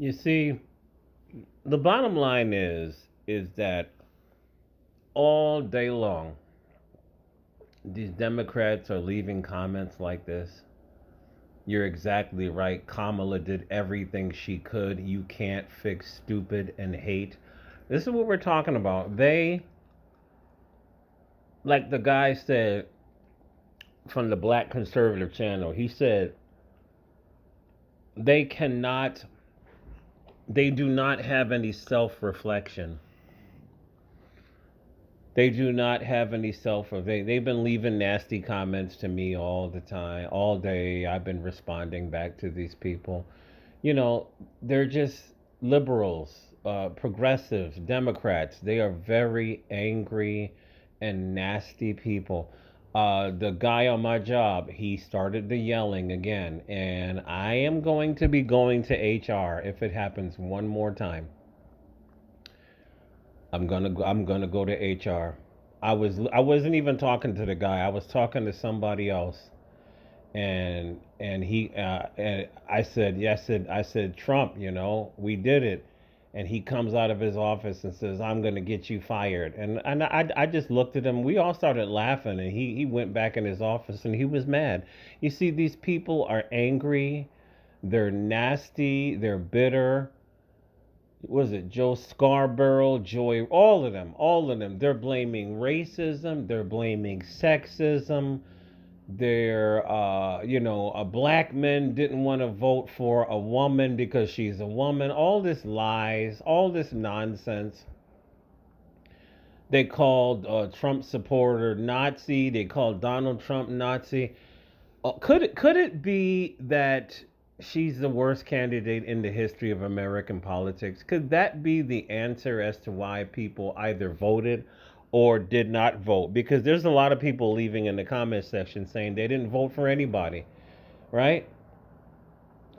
You see, the bottom line is that all day long, these Democrats are leaving comments like this. You're exactly right. Kamala did everything she could. You can't fix stupid and hate. This is what we're talking about. They, like the guy said from the Black Conservative channel, he said they cannot, they do not have any self reflection. They do not have any self. They've been leaving nasty comments to me all the time, all day. I've been responding back to these people. You know, they're just liberals, progressives, Democrats. They are very angry and nasty people. The guy on my job, he started the yelling again, and I am going to be going to HR if it happens one more time. I'm gonna go to HR. I wasn't even talking to the guy. I was talking to somebody else, and he and I said Trump, we did it, and he comes out of his office and says I'm gonna get you fired, and I just looked at him. We all started laughing, and he went back in his office and he was mad. You see, these people are angry, they're nasty, they're bitter. Was it Joe Scarborough, Joy, all of them. They're blaming racism, they're blaming sexism, they're, a black men didn't want to vote for a woman because she's a woman. All this lies, all this nonsense. They called Trump supporter Nazi. They called Donald Trump Nazi. Could it be that she's the worst candidate in the history of American politics? Could that be the answer as to why people either voted or did not vote? Because there's a lot of people leaving in the comment section saying they didn't vote for anybody, right?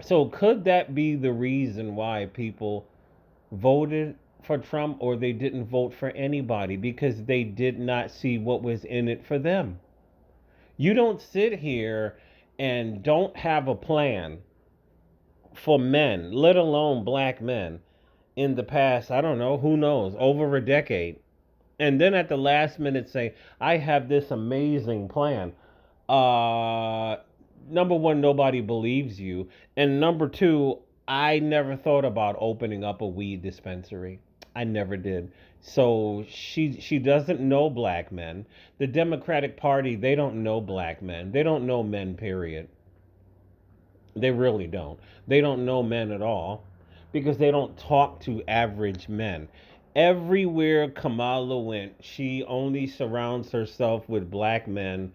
So could that be the reason why people voted for Trump or they didn't vote for anybody because they did not see what was in it for them? You don't sit here and don't have a plan for men, let alone black men, in the past, I don't know, who knows, over a decade. And then at the last minute say, I have this amazing plan. Uh, Number one, nobody believes you. And number two, I never thought about opening up a weed dispensary. I never did. So she doesn't know black men. The Democratic Party, they don't know black men. They don't know men, period. They really don't. They don't know men at all because they don't talk to average men. Everywhere Kamala went, she only surrounds herself with black men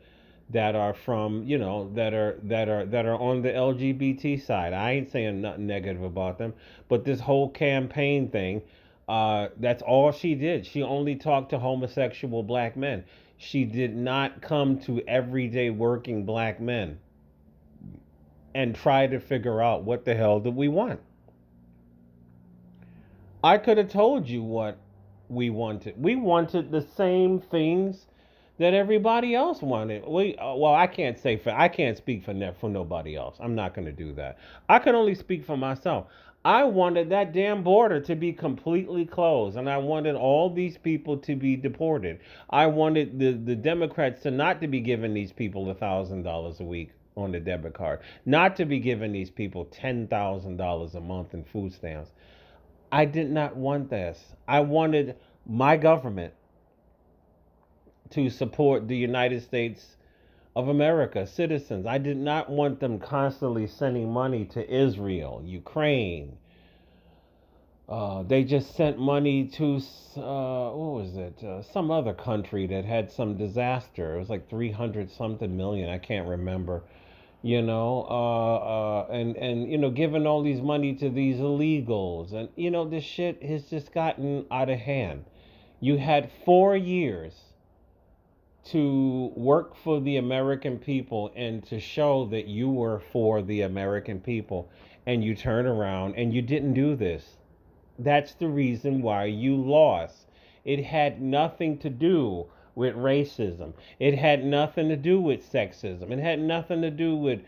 that are from, that are on the LGBT side. I ain't saying nothing negative about them, but this whole campaign thing, that's all she did. She only talked to homosexual black men. She did not come to everyday working black men and try to figure out what the hell do we want. I could have told you what we wanted. We wanted the same things that everybody else wanted. Well, I can't speak for nobody else. I'm not going to do that. I can only speak for myself. I wanted that damn border to be completely closed, and I wanted all these people to be deported. I wanted the Democrats to not to be giving these people $1,000 a week on the debit card, not to be giving these people $10,000 a month in food stamps. I did not want this. I wanted my government to support the United States of America citizens. I did not want them constantly sending money to Israel, Ukraine. They just sent money to what was it? Some other country that had some disaster. It was like 300 something million. I can't remember. And giving all these money to these illegals, and this shit has just gotten out of hand. You had 4 years to work for the American people and to show that you were for the American people, and you turn around and you didn't do this. That's the reason why you lost. It had nothing to do with racism. It had nothing to do with sexism. It had nothing to do with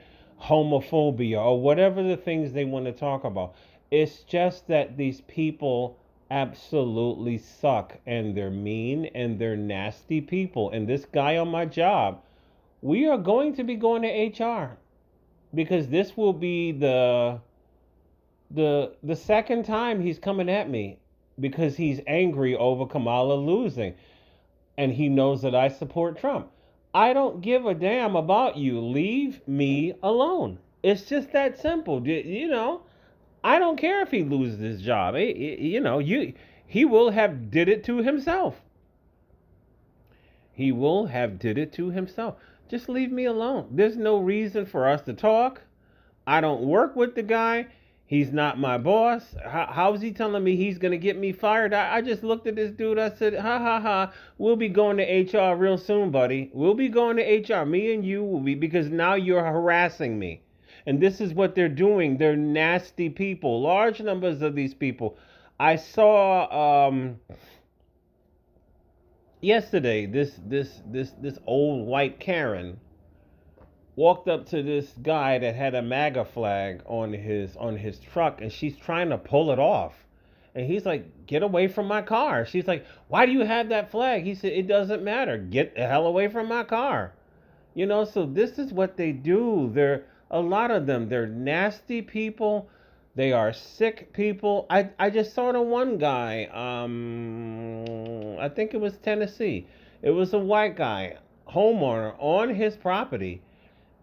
homophobia or whatever the things they want to talk about. It's just that these people absolutely suck and they're mean and they're nasty people. And this guy on my job, we are going to be going to HR because this will be the second time he's coming at me because he's angry over Kamala losing and he knows that I support Trump. I don't give a damn about you. Leave me alone. It's just that simple. You know, I don't care if he loses his job. He will have did it to himself. He will have did it to himself. Just leave me alone. There's no reason for us to talk. I don't work with the guy. He's not my boss. How is he telling me he's going to get me fired? I just looked at this dude. I said, ha ha ha. We'll be going to HR real soon, buddy. We'll be going to HR. Me and you will be, because now you're harassing me. And this is what they're doing. They're nasty people. Large numbers of these people. I saw yesterday this old white Karen walked up to this guy that had a MAGA flag on his truck, and she's trying to pull it off. And he's like, "Get away from my car." She's like, "Why do you have that flag?" He said, "It doesn't matter. Get the hell away from my car." So this is what they do. They're a lot of them. They're nasty people. They are sick people. I just saw the one guy. I think it was Tennessee. It was a white guy, homeowner on his property,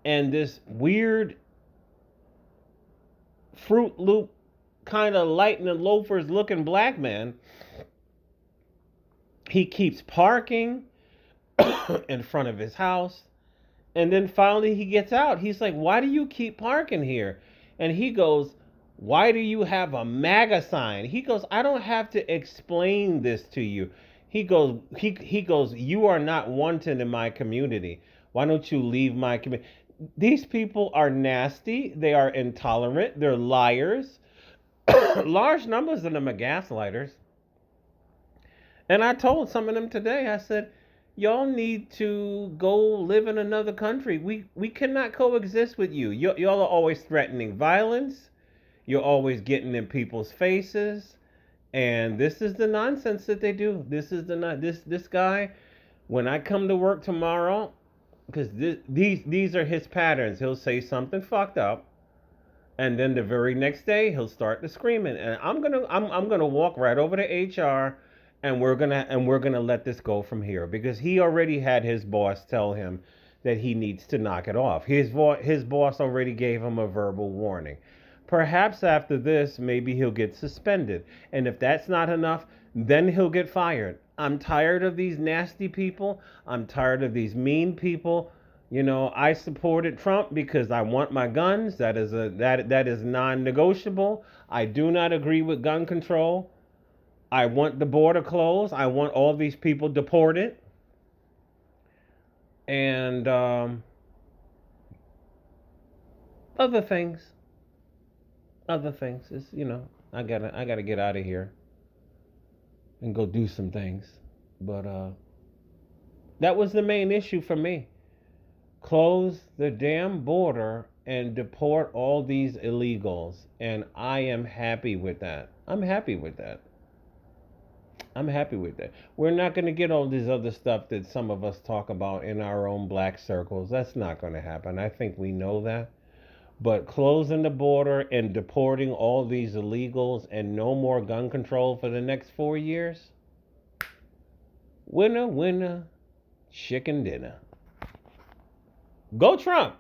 and this weird Fruit Loop kind of lightning loafers looking black man, he keeps parking in front of his house. And then finally he gets out. He's like, "Why do you keep parking here?" And he goes, "Why do you have a MAGA sign?" He goes, "I don't have to explain this to you." He goes, "You are not wanted in my community. Why don't you leave my community?" These people are nasty. They are intolerant. They're liars. Large numbers of them are gaslighters. And I told some of them today, I said, y'all need to go live in another country. We cannot coexist with you. Y'all are always threatening violence. You're always getting in people's faces. And this is the nonsense that they do. This is this guy. When I come to work tomorrow, because these are his patterns. He'll say something fucked up, and then the very next day he'll start to screaming, and I'm gonna walk right over to HR, and we're gonna let this go from here because he already had his boss tell him that he needs to knock it off. His boss already gave him a verbal warning. Perhaps after this, maybe he'll get suspended, and if that's not enough, then he'll get fired. I'm tired of these nasty people. I'm tired of these mean people. I supported Trump because I want my guns. That is non-negotiable. I do not agree with gun control. I want the border closed. I want all these people deported. And other things, other things. I gotta get out of here and go do some things. But that was the main issue for me. Close the damn border and deport all these illegals. And I am happy with that. I'm happy with that. I'm happy with that. We're not going to get all this other stuff that some of us talk about in our own black circles. That's not going to happen. I think we know that. But closing the border and deporting all these illegals and no more gun control for the next 4 years, winner, winner, chicken dinner. Go Trump!